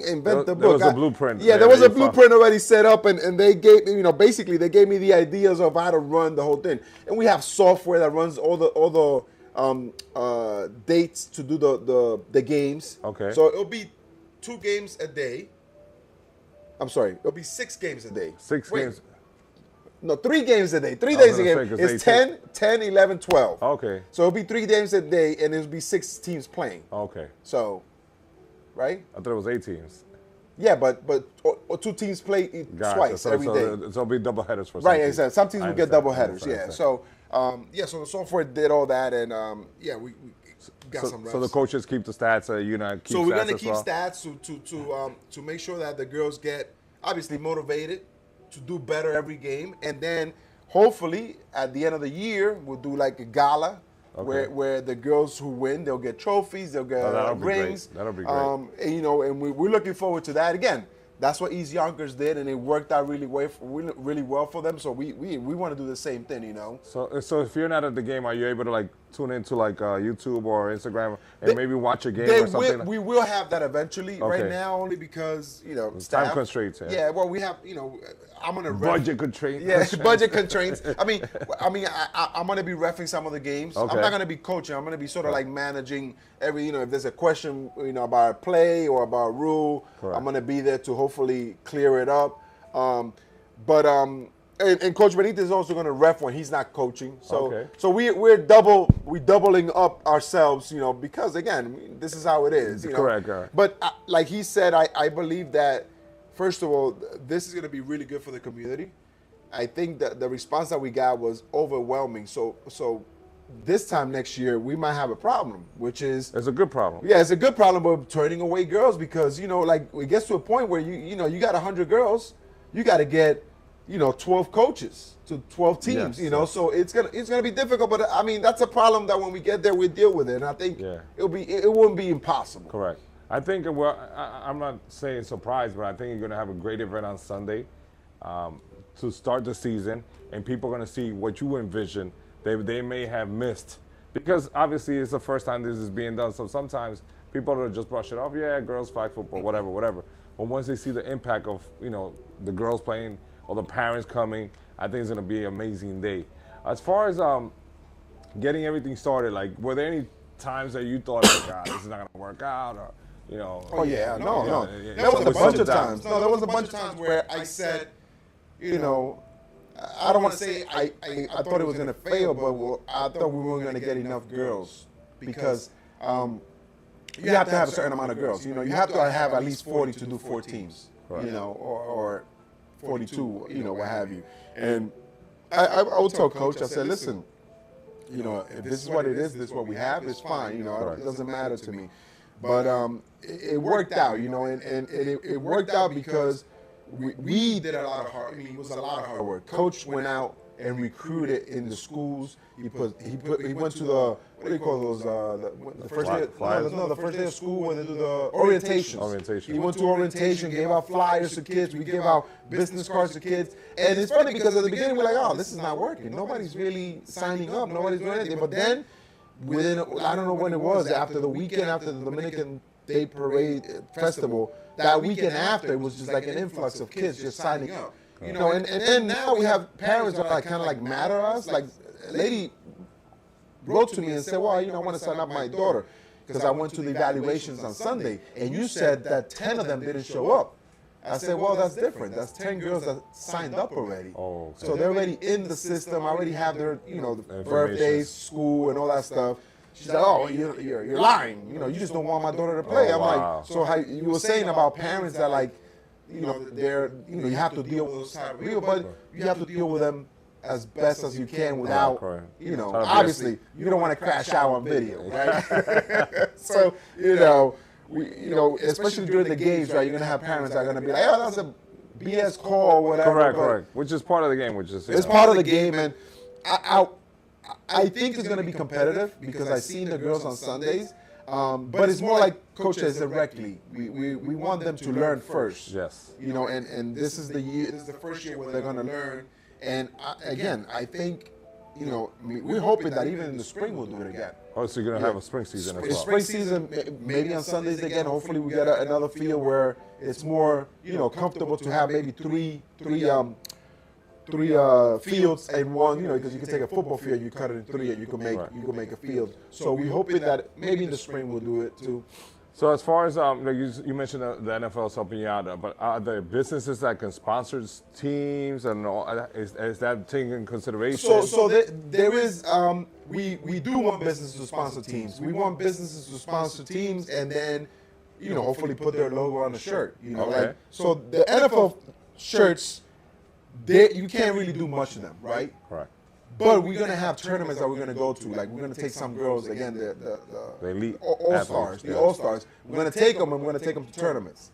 invent the book. There was a blueprint. Yeah, there was a blueprint already set up, and they gave, basically they gave me the ideas of how to run the whole thing. And we have software that runs all the dates to do the games. Okay. So it'll be 2 games a day. I'm sorry, it'll be 6 games a day. 6 games. No, 3 games a day. 3 days a game. It's 10, 11, 12. Okay. So it'll be 3 games a day, and it'll be 6 teams playing. Okay. So, right? I thought it was 8 teams. Yeah, but or 2 teams play twice every day. So it'll be double headers for some Right, teams. exactly. Some teams will get double headers. I Yeah. understand. So, so the software did all that, and we got some reps. So the coaches keep the stats. Keep So we're stats going to as keep well? stats to make sure that the girls get obviously motivated to do better every game, and then hopefully at the end of the year we'll do like a gala where the girls who win, they'll get trophies, they'll get rings. That'll be great. And we're looking forward to that. Again, that's what East Yonkers did, and it worked out really well for them. So we want to do the same thing, So if you're not at the game, are you able to tune into YouTube or Instagram and maybe watch a game or something? We will have that eventually. Okay. Right now, only because Time constraints. Yeah, well, we have I'm gonna Budget constraints. Yeah, budget constraints. I'm gonna be reffing some of the games. Okay. I'm not gonna be coaching. I'm gonna be sort of like managing every. If there's a question, about a play or about a rule, Correct. I'm gonna be there to hopefully clear it up. And Coach Benitez is also gonna ref when he's not coaching. So we're doubling up ourselves, because again, this is how it is. Correct. But like he said, I believe that. First of all, this is going to be really good for the community. I think that the response that we got was overwhelming. So this time next year, we might have a problem, which is... It's a good problem. Yeah, it's a good problem, but turning away girls because, it gets to a point where, you got 100 girls, you got to get, 12 coaches to 12 teams, Yes. So it's gonna be difficult, but that's a problem that when we get there, we deal with it. And I think it wouldn't be impossible. Correct. I think, I'm not saying surprise, but I think you're going to have a great event on Sunday to start the season, and people are going to see what you envision they may have missed. Because obviously it's the first time this is being done, so sometimes people will just brush it off, yeah, girls flag football, whatever. But once they see the impact of, the girls playing or the parents coming, I think it's going to be an amazing day. As far as getting everything started, were there any times that you thought, God, this is not going to work out, or... Oh yeah, no. There was a bunch of times. No, there was a bunch of times where I said, I don't want to say I thought it was going to fail, but I thought we weren't going to get enough girls because you have to have a certain amount of girls. You have to have at least 40 to do 4 teams. Right. Or 42, you know, what have you. And I would tell Coach, I said, listen, you know, if this is what it is, this is what we have, it's fine. You know, it doesn't matter to me. But it worked out, you know, and it worked out because we did a lot of hard. I mean, it was a lot of hard work. Coach went out and recruited in the schools. He went to the, what do you call those? The first day. The first day of school when they do the orientations. He went to orientation, gave out flyers to kids. We gave out business cards to kids. And it's funny because at the beginning we're like, oh, this is not working. Nobody's really signing up. Nobody's doing anything. But then within, I don't know when it was, after the weekend after the Dominican Day Parade Festival, that weekend after, it was just like an influx of kids just signing up. You know, and then now we have parents that are like kind of like mad at us. Like, a lady wrote to me and said, well, you know, I want to sign up my daughter because I went to the evaluations on Sunday, and you said that 10 of them didn't show up. I said, well, that's different. That's 10 girls that signed up already. Oh, okay. So they're already in the system, already have their, you know, birthdays, school, and all that stuff. She's like, oh, you're lying. You know, you just don't want my daughter to play. I'm like, so how you were saying about parents that, like, you know, they're, you know, you have to deal with those type of people, but you have to deal with them as best as you can without, you know, obviously you don't want to crash out on video, right? So, you know, especially during the games, right, you're gonna have parents that are gonna be like, oh, that's a BS call or whatever. Correct. Which is part of the game, it's part of the game, and I think it's gonna be competitive because I've seen the girls on Sundays. But it's more like Coach says directly. We want them to learn first. Yes. You know, and this is the year. This is the first year where they're going to learn. And again, I think, you know, we're hoping that even in the spring we'll do it again. Oh, so you're going to have a spring season as well. Spring season, maybe on Sundays again. Hopefully we get another field where it's more, you know, comfortable to have maybe three fields and one, you know, because you can take a football field, you cut it in three, and you can make a field. So we're hoping that maybe in the spring we'll do it too. So as far as you mentioned the NFL's helping you out, but are there businesses that can sponsor teams and all? Is that taken in consideration? So there is. We do want businesses to sponsor teams. We want businesses to sponsor teams, and then, you know, hopefully put their logo on the shirt. You know, like, so the NFL shirts, you can't really do much to them, right? Correct. But we're gonna have tournaments that we're gonna go to. Like, we're gonna take some girls, again, the elite all-stars, the all-stars. We're gonna take them and we're gonna take them to tournaments.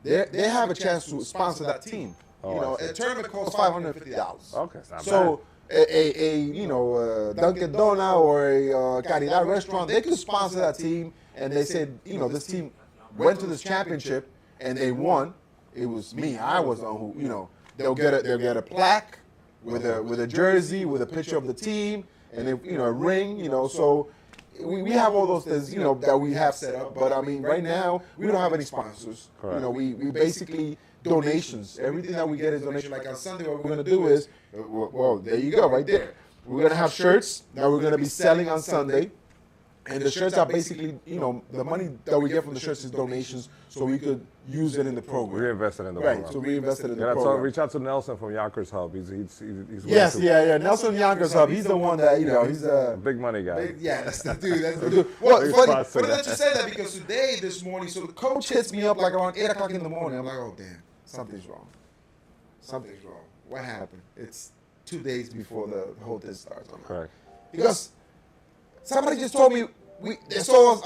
They have a chance to sponsor that team. You know, a tournament costs $550. Okay, it's not so bad. A Dunkin' Donut or a Caridad restaurant, they could sponsor that team, and they said, you know, this team went to this championship and they won. It was me. I was on who, you know. They'll get a plaque with a jersey with a picture of the team and a ring, you know. So we have all those things, you know, that we have set up. But I mean, right now we don't have any sponsors. Correct. You know, we basically donations. Everything that we get is donation. Like on Sunday, what we're gonna do is, well, there you go, right there. We're gonna have shirts that we're gonna be selling on Sunday. And the shirts are basically, you know, the money that we get from the shirts is donations, so we could use it in the program. Reinvest it in the program. Right, so reinvest it in the program. Reach out to Nelson from Yonkers Hub. He's yes, yeah. Nelson Yonkers Hub. He's the one that, you know, he's a big money guy. That's the dude. That's the dude. Well, funny that you say that, because today, this morning, so the coach hits me up like around 8 o'clock in the morning. I'm like, oh, damn, something's wrong. Something's wrong. What happened? It's 2 days before the whole thing starts. Correct. Because somebody just told me they saw us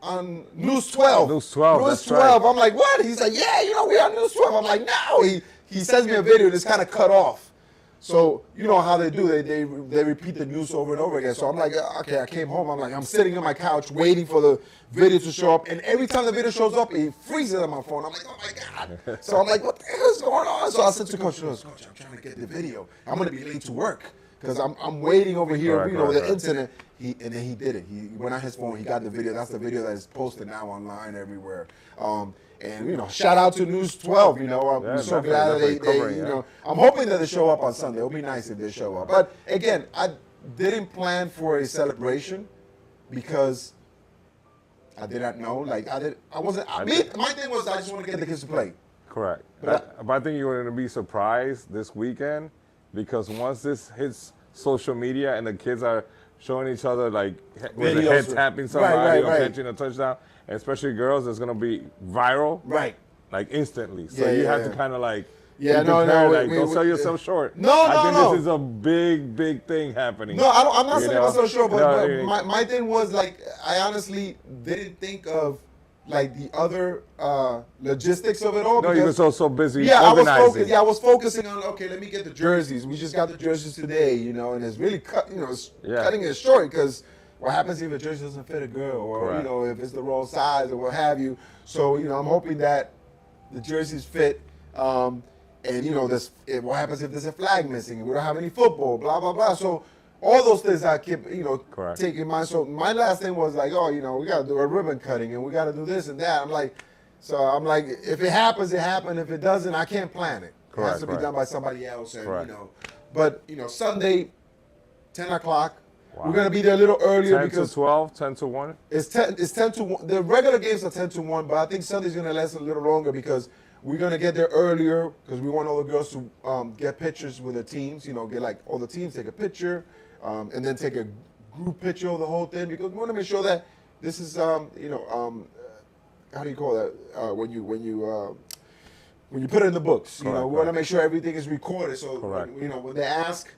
on News 12. News 12. News 12. Right. I'm like, what? He's like, yeah, you know, we're on News 12. I'm like, no. He sends me a video that's kind of cut off. So you know how they do. They repeat the news over and over again. So I'm like, okay, I came home. I'm like, I'm sitting on my couch waiting for the video to show up. And every time the video shows up, it freezes on my phone. I'm like, oh my God. So I'm like, what the hell is going on? So I said to Coach, Coach, I'm trying to get the video. I'm going to be late to work because I'm waiting over here, the internet. And then he did it. He went on his phone. He got the video. That's the video that is posted now online everywhere. And, you know, shout out to News 12. You know, I'm so glad that they you know, I'm hoping that they show up on Sunday. It'll be nice if they show up. But again, I didn't plan for a celebration because I did not know. Like, I wasn't. My thing was I just want to get the kids to play. Correct. But I think you're going to be surprised this weekend, because once this hits social media and the kids are showing each other, like, with their head tapping somebody or catching a touchdown, and especially girls, it's going to be viral. Right. Like, instantly. So you have to kind of, like, Yeah, Be no, prepared, no. like, don't sell yourself short. No, I no, think no. this is a big thing happening. No, I'm not You saying know? I'm so sure, but, No, my thing was like I honestly didn't think of like the other logistics of it all. No, you were so busy Yeah, organizing. I was focusing on okay, let me get the jerseys. We just got the jerseys today, you know, and it's really cutting it short because what happens if a jersey doesn't fit a girl, or Correct. you know, if it's the wrong size or what have you. So you know, I'm hoping that the jerseys fit. And you know, what happens if there's a flag missing? We don't have any football, blah blah blah. So all those things I keep, Correct. take in mind. So my last thing was like, oh, we got to do a ribbon cutting and we got to do this and that. I'm like, if it happens, it happened. If it doesn't, I can't plan it. It has to be done by somebody else. And but Sunday, 10 o'clock. Wow. We're gonna be there a little earlier 10 because to 12, 10 to 1. It's 10 to 1. The regular games are 10 to 1, but I think Sunday's gonna last a little longer because we're gonna get there earlier because we want all the girls to get pictures with their teams. Get like all the teams take a picture, and then take a group picture of the whole thing because we want to make sure that this is how do you call that when you put it in the books. We want to make sure everything is recorded. So when they ask,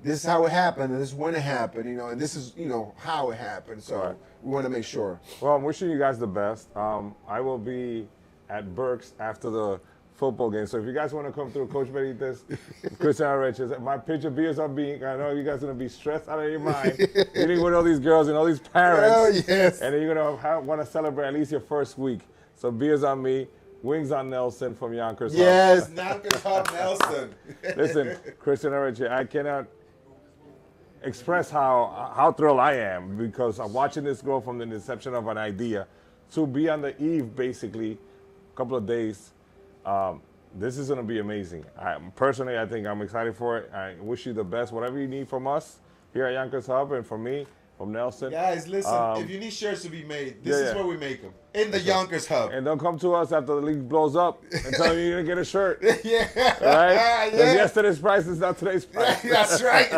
this is how it happened, and this is when it happened. And this is how it happened. So we want to make sure. Well, I'm wishing you guys the best. I will be at Burke's after the football game. So if you guys want to come through, Coach Benitez, Kris and Areche, my picture beers are being, I know you guys are going to be stressed out of your mind, eating with all these girls and all these parents. Hell yes. And then you're going to want to celebrate at least your first week. So beers on me, wings on Nelson from Yonkers Hub. Yes, Yonkers Hub Nelson. Listen, Kris and Areche, I cannot express how thrilled I am because I'm watching this go from the inception of an idea to be on the eve, basically, a couple of days. This is going to be amazing. Personally, I think I'm excited for it. I wish you the best. Whatever you need from us here at Yonkers Hub and from me, from Nelson. Guys, listen, if you need shirts to be made, this is where we make them. In the Yonkers Hub. And don't come to us after the league blows up and tell you you're going to get a shirt. Yeah. Right? Because yesterday's price is not today's price. That's right.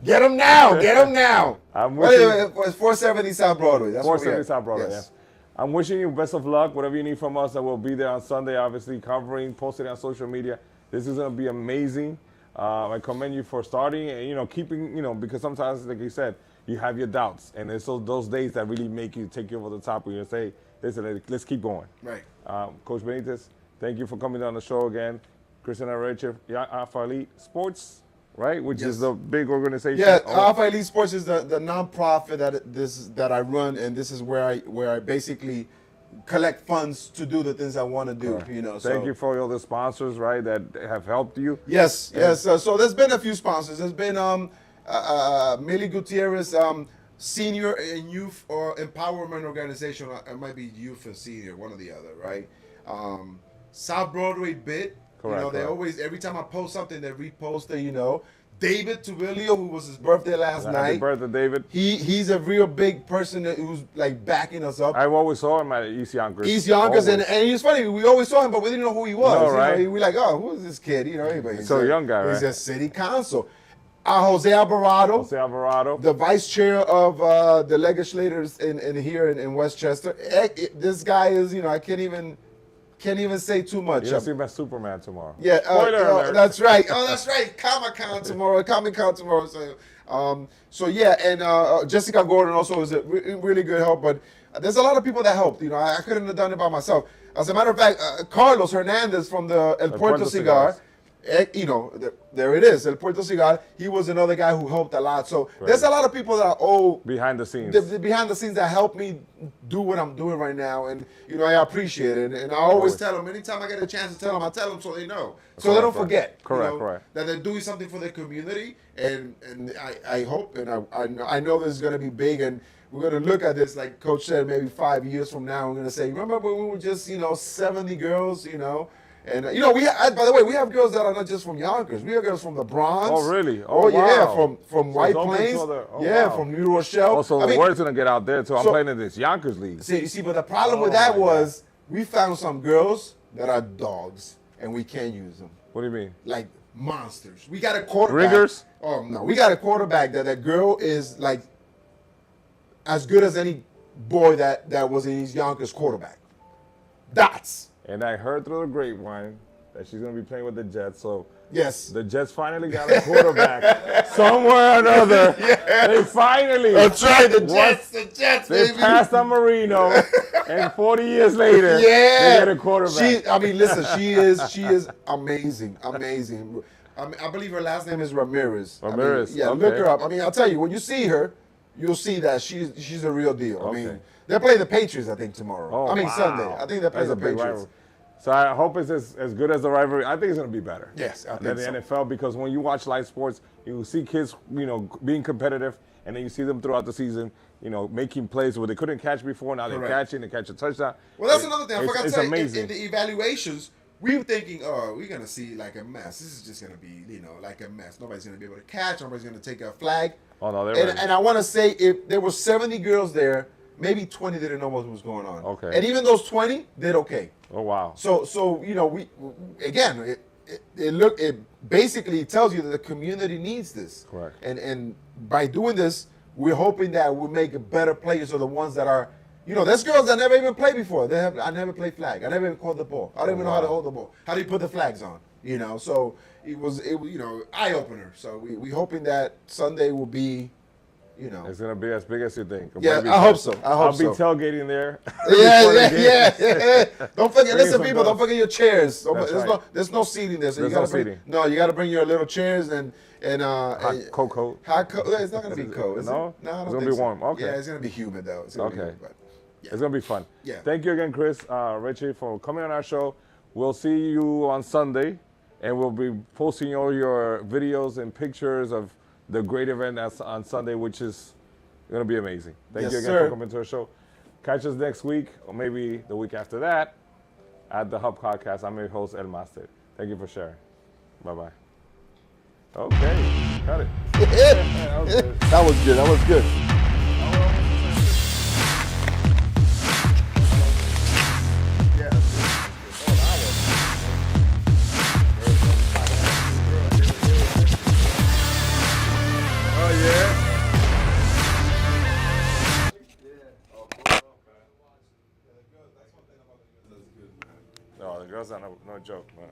Get them now. Get them now. It's 470 South Broadway. That's 470 South Broadway, yes. I'm wishing you best of luck. Whatever you need from us, I will be there on Sunday, obviously, covering, posting on social media. This is going to be amazing. I commend you for starting and, keeping, because sometimes, like you said, you have your doubts. And it's those days that really make you take you over the top where you say, listen, let's keep going. Right. Coach Benitez, thank you for coming on the show again. Kris and Areche, Alpha Elite Sports, right? Which is the big organization. Yeah, Alpha Elite Sports is the nonprofit that I run, and this is where I basically collect funds to do the things I want to do. Thank you for all the sponsors, right, that have helped you. Yes. So there's been a few sponsors. There's been Millie Gutierrez, Senior and Youth or Empowerment Organization. It might be Youth and Senior, one or the other, right? South Broadway Bit. Correct. They always, every time I post something, they repost it. David Tuvilio, who was his birthday last night. Happy birthday, David. He's a real big person who's like backing us up. I've always saw him at East Yonkers. East Yonkers, and he's funny. We always saw him, but we didn't know who he was. No, right? We like, oh, who is this kid? He's so young guy, right? He's a city council. Jose Alvarado, the vice chair of the legislators here in Westchester. This guy is, I can't even say too much. You're going to see him as Superman tomorrow. Yeah, Spoiler alert. That's right. Oh, that's right. Comic-Con tomorrow. So yeah, and Jessica Gordon also is a really good help. But there's a lot of people that helped. I couldn't have done it by myself. As a matter of fact, Carlos Hernandez from the El Puerto Cigar. There it is, El Puerto Cigar. He was another guy who helped a lot. So there's a lot of people that owe behind the scenes. Behind the scenes that helped me do what I'm doing right now, and I appreciate it. And I always tell them anytime I get a chance to tell them, I tell them so they know, so they don't forget. Correct. That they're doing something for their community, and I hope and I know this is going to be big, and we're going to look at this like Coach said, maybe 5 years from now, we're going to say, remember when we were just 70 girls, And by the way, we have girls that are not just from Yonkers. We have girls from the Bronx. Oh, really? Oh, wow. Yeah, from White Plains. From New Rochelle. Also, the word's gonna get out there too. I'm playing in this Yonkers league. See, but the problem with that was we found some girls that are dogs, and we can't use them. What do you mean? Like monsters. We got a quarterback. Riggers? Oh no, we got a quarterback that girl is like as good as any boy that was in East Yonkers quarterback. Dots. And I heard through the grapevine that she's going to be playing with the Jets. So Yes. the Jets finally got a quarterback somewhere or another. They finally. That's right, the Jets, They baby. passed on Marino, and 40 years later, they get a quarterback. Listen, she is amazing. I believe her last name is Ramirez. Ramirez, Yeah, okay. look her up. I'll tell you, when you see her, you'll see that she's a real deal. Okay. They're playing the Patriots, I think, tomorrow. Oh, wow. Sunday. I think they're playing That's the a big Patriots. rivalry. So I hope it's as good as the rivalry. I think it's going to be better. Yes, I than think the so. NFL, because when you watch live sports, you see kids, being competitive, and then you see them throughout the season, making plays where they couldn't catch before. Now they're catching, they catch a touchdown. Well, that's another thing. I forgot to It's say. amazing. In the evaluations, we were thinking, we're going to see like a mess. This is just going to be, like a mess. Nobody's going to be able to catch. Nobody's going to take a flag. Oh, no, they're ready. And I want to say, if there were 70 girls there, maybe 20 didn't know what was going on. Okay. And even those 20 did okay. Oh, wow. So we again, it basically tells you that the community needs this. Correct. And by doing this, we're hoping that we'll make better players, or the ones that are, there's girls that never even played before. I never played flag. I never even called the ball. I don't even know how to hold the ball. How do you put the flags on? So it was eye opener. So we hoping that Sunday will be, It's going to be as big as you think. Yeah, Maybe I hope so. I'll be tailgating there. Yeah. Don't forget, Bring listen, some people, dogs. don't forget your chairs. That's right. There's no seating there. So There's you gotta no bring, seating. No, you got to bring your little chairs and Hot cocoa. It's not going to be cold. Is No? it? No, I don't It's gonna think be so. warm. Okay. Yeah, it's going to be humid, though. It's gonna be Okay. humid, but, yeah. It's going to be fun. Yeah. Thank you again, Kris, Richie, for coming on our show. We'll see you on Sunday, and we'll be posting all your videos and pictures of the great event that's on Sunday, which is going to be amazing. Thank Yes, you again sir. for coming to our show. Catch us next week, or maybe the week after that, at the Hub Podcast. I'm your host, El Master. Thank you for sharing. Bye-bye. Okay, got it. That was good. That was good. No, the girls are no joke, man.